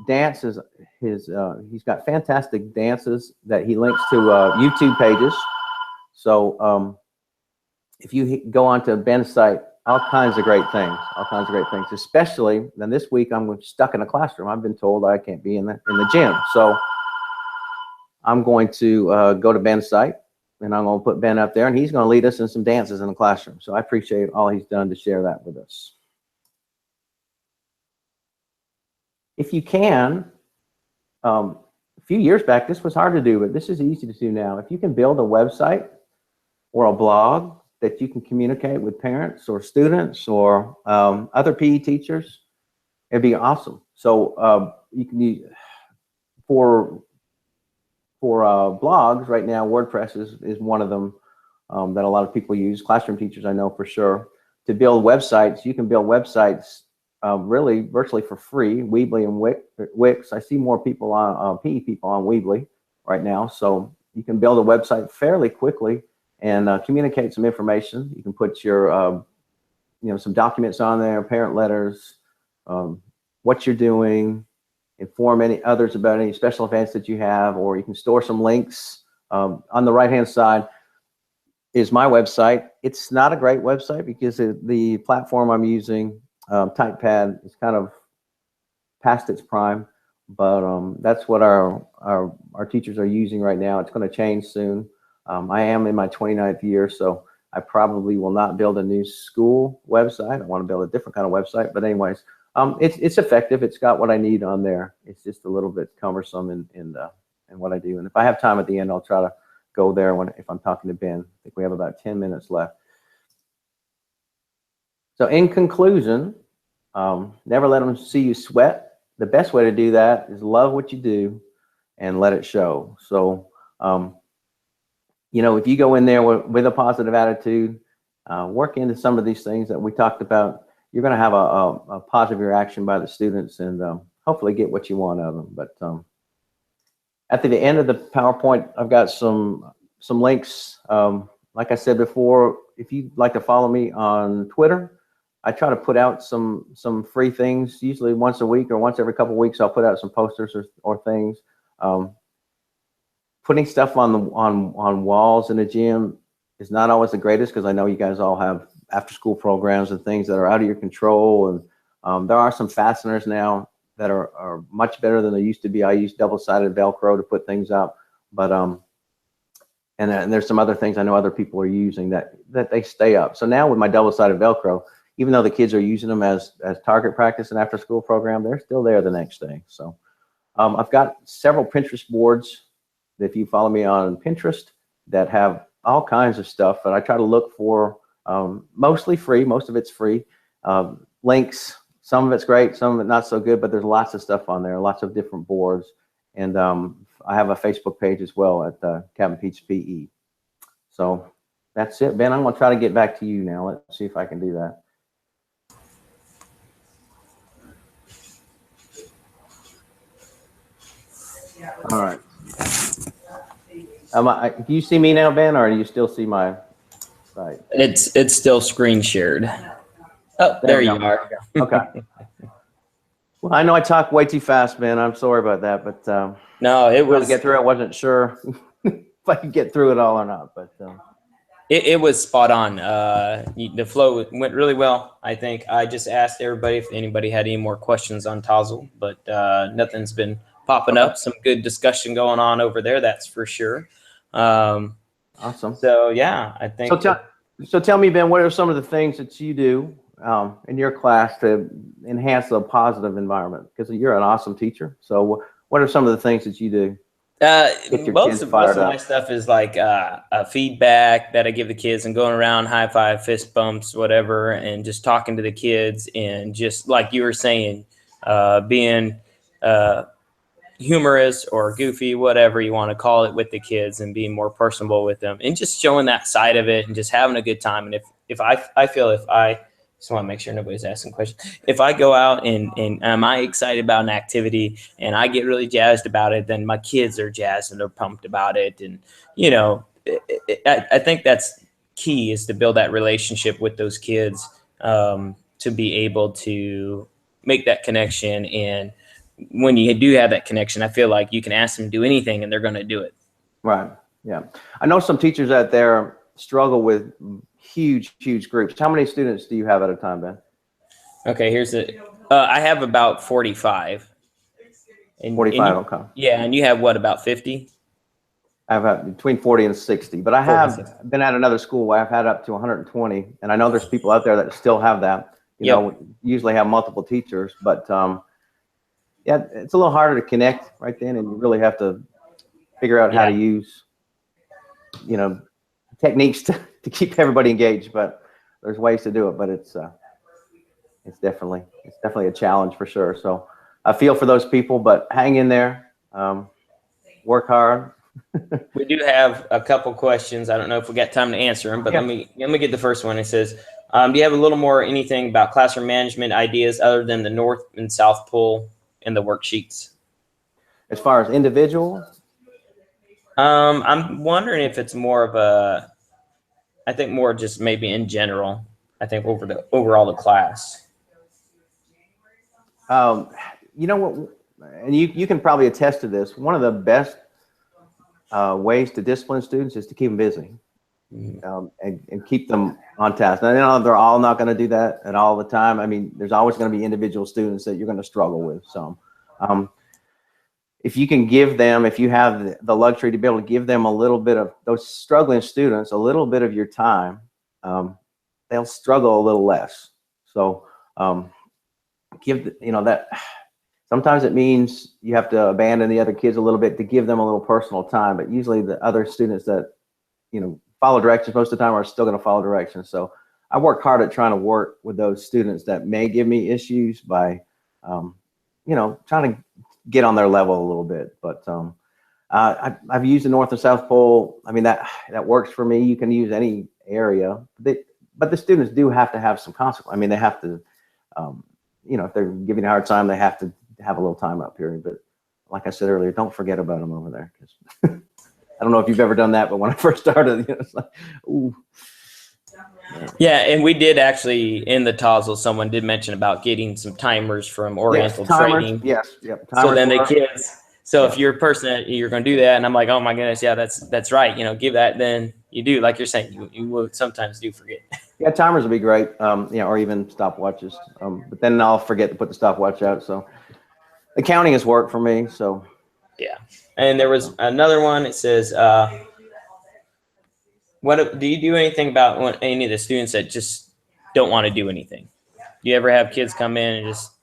Dance is he's got fantastic dances that he links to YouTube pages. So if you go onto Ben's site, all kinds of great things, especially then this week I'm stuck in a classroom. I've been told I can't be in the gym. So I'm going to go to Ben's site, and I'm going to put Ben up there, and he's going to lead us in some dances in the classroom. So I appreciate all he's done to share that with us. If you can, a few years back, this was hard to do, but this is easy to do now. If you can build a website or a blog that you can communicate with parents or students or other PE teachers, it'd be awesome. So you can use, for blogs right now, WordPress is one of them that a lot of people use. Classroom teachers, I know for sure. To build websites, you can build websites really virtually for free. Weebly and Wix. I see more people on PE people on Weebly right now, so you can build a website fairly quickly and communicate some information. You can put your some documents on there, parent letters, what you're doing, inform any others about any special events that you have, or you can store some links. On the right hand side is my website. It's not a great website because the platform I'm using, TypePad, is kind of past its prime, but that's what our teachers are using right now. It's going to change soon. I am in my 29th year, so I probably will not build a new school website. I want to build a different kind of website, but anyways, It's effective. It's got what I need on there. It's just a little bit cumbersome in what I do. And if I have time at the end, I'll try to go there if I'm talking to Ben. I think we have about 10 minutes left. So in conclusion, never let them see you sweat. The best way to do that is love what you do and let it show. So, you know, if you go in there with a positive attitude, work into some of these things that we talked about, you're going to have a positive reaction by the students and hopefully get what you want out of them. But at the end of the PowerPoint, I've got some links. Like I said before, if you'd like to follow me on Twitter, I try to put out some free things, usually once a week or once every couple of weeks. I'll put out some posters or things. Putting stuff on walls in the gym is not always the greatest, because I know you guys all have after-school programs and things that are out of your control. And there are some fasteners now that are much better than they used to be. I use double-sided Velcro to put things up, but and there's some other things I know other people are using that they stay up. So now with my double-sided Velcro, even though the kids are using them as target practice and after-school program, they're still there the next day. So I've got several Pinterest boards, if you follow me on Pinterest, that have all kinds of stuff. And I try to look for mostly free. Most of it's free. Links. Some of it's great, some of it not so good, but there's lots of stuff on there, lots of different boards. And I have a Facebook page as well at Cabin Peach PE. So that's it, Ben. I'm going to try to get back to you now. Let's see if I can do that. All right. Do you see me now, Ben, or do you still see my site? It's still screen shared. Oh, there you are. Okay. Well, I know I talk way too fast, Ben. I'm sorry about that, but no, it was to get through. I wasn't sure if I could get through it all or not, but it was spot on. The flow went really well. I think I just asked everybody if anybody had any more questions on Tozzle, but nothing's been popping up. Some good discussion going on over there, that's for sure. Awesome. So yeah, I think. So tell me, Ben, what are some of the things that you do in your class to enhance a positive environment? Because you're an awesome teacher. So what are some of the things that you do? Most of my stuff is like feedback that I give the kids and going around, high five, fist bumps, whatever, and just talking to the kids and just like you were saying, being humorous or goofy, whatever you want to call it, with the kids and being more personable with them and just showing that side of it and just having a good time. And if I feel if I just want to make sure nobody's asking questions, if I go out and am I excited about an activity and I get really jazzed about it, then my kids are jazzed and they're pumped about it. And, you know, I think that's key, is to build that relationship with those kids, to be able to make that connection. And when you do have that connection, I feel like you can ask them to do anything and they're going to do it. Right. Yeah. I know some teachers out there struggle with huge groups. How many students do you have at a time, Ben? Okay, here's it. I have about 45. 45, okay. Yeah, and you have what, about 50? I've had between 40 and 60, but I have been at another school where I've had up to 120, and I know there's people out there that still have that. You know, usually have multiple teachers, but yeah, it's a little harder to connect right then, and you really have to figure out how to use, you know, techniques to keep everybody engaged. But there's ways to do it, but it's definitely a challenge for sure. So I feel for those people, but hang in there, work hard. We do have a couple questions. I don't know if we got time to answer them, but let me get the first one. It says, do you have a little more anything about classroom management ideas other than the North and South Pole in the worksheets? As far as individual? I'm wondering if it's more of a, I think more just maybe in general, I think overall the class. You know what, and you can probably attest to this, one of the best ways to discipline students is to keep them busy, and keep them on task. Now, you know, they're all not going to do that at all the time. I mean, there's always going to be individual students that you're going to struggle with. So if you can give them, if you have the luxury to be able to give them a little bit of those struggling students, a little bit of your time, they'll struggle a little less. So that sometimes it means you have to abandon the other kids a little bit to give them a little personal time, but usually the other students that, follow directions most of the time are still going to follow directions. So I work hard at trying to work with those students that may give me issues by, trying to get on their level a little bit. But I've used the North and South Pole. I mean, that works for me. You can use any area, but the students do have to have some consequence. I mean, they have to, if they're giving you a hard time, they have to have a little timeout period. But like I said earlier, don't forget about them over there. 'Cause I don't know if you've ever done that, but when I first started, it's like, ooh. Yeah, and we did actually in the TOSL, someone did mention about getting some timers from Oriental Training. Yes, yep. So then the kids. So if you're a person that you're going to do that, and I'm like, oh my goodness, yeah, that's right. Give that. Then you do, like you're saying, you will sometimes do forget. Yeah, timers would be great. Or even stopwatches. But then I'll forget to put the stopwatch out. So the counting has worked for me. So yeah. And there was another one. It says, what do you do anything about any of the students that just don't want to do anything? Do you ever have kids come in and just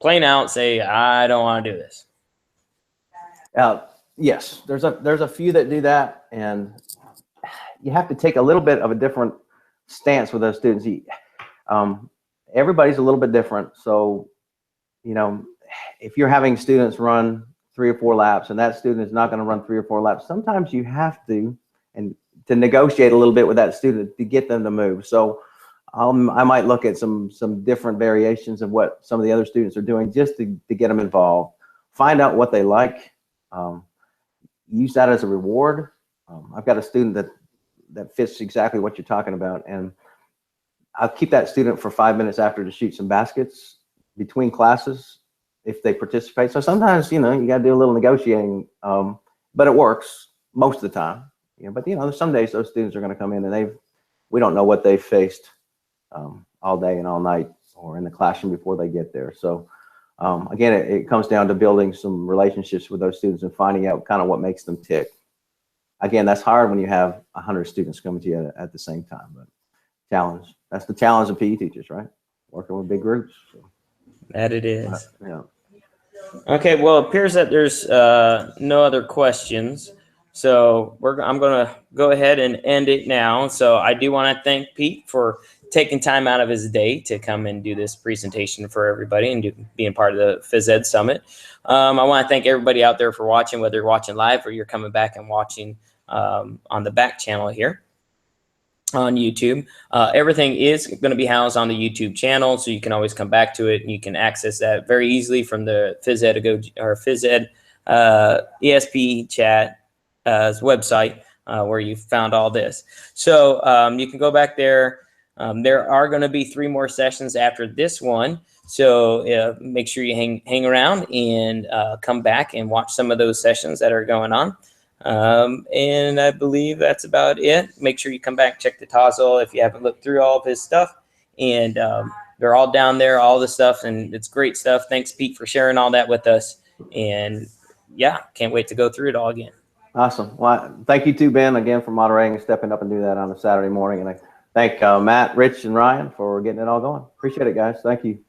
plain out say, I don't want to do this? Yes, there's a few that do that, and you have to take a little bit of a different stance with those students. Everybody's a little bit different. So, if you're having students run 3 or 4 laps and that student is not going to run 3 or 4 laps, sometimes you have to negotiate a little bit with that student to get them to move. So I might look at some different variations of what some of the other students are doing just to get them involved, find out what they like, use that as a reward. I've got a student that fits exactly what you're talking about, and I'll keep that student for 5 minutes after to shoot some baskets between classes if they participate. So sometimes, you got to do a little negotiating, but it works most of the time. But there's some days those students are going to come in and we don't know what they've faced all day and all night or in the classroom before they get there. So again, it comes down to building some relationships with those students and finding out kind of what makes them tick. Again, that's hard when you have 100 students coming to you at the same time, but that's the challenge of PE teachers, right? Working with big groups. So. That it is. Yeah. Okay, well, it appears that there's no other questions. So I'm going to go ahead and end it now. So I do want to thank Pete for taking time out of his day to come and do this presentation for everybody and being part of the Phys Ed Summit. I want to thank everybody out there for watching, whether you're watching live or you're coming back and watching on the back channel here on YouTube. Everything is going to be housed on the YouTube channel, so you can always come back to it and you can access that very easily from the Phys Ed ESPECHAT website where you found all this. So you can go back there. There are going to be 3 more sessions after this one. So make sure you hang around and come back and watch some of those sessions that are going on. And I believe that's about it. Make sure you come back, check the TOSL if you haven't looked through all of his stuff. And they're all down there, all the stuff, and it's great stuff. Thanks, Pete, for sharing all that with us. And yeah, can't wait to go through it all again. Awesome. Well, thank you too, Ben, again for moderating and stepping up and do that on a Saturday morning. And I thank Matt, Rich, and Ryan for getting it all going. Appreciate it, guys. Thank you.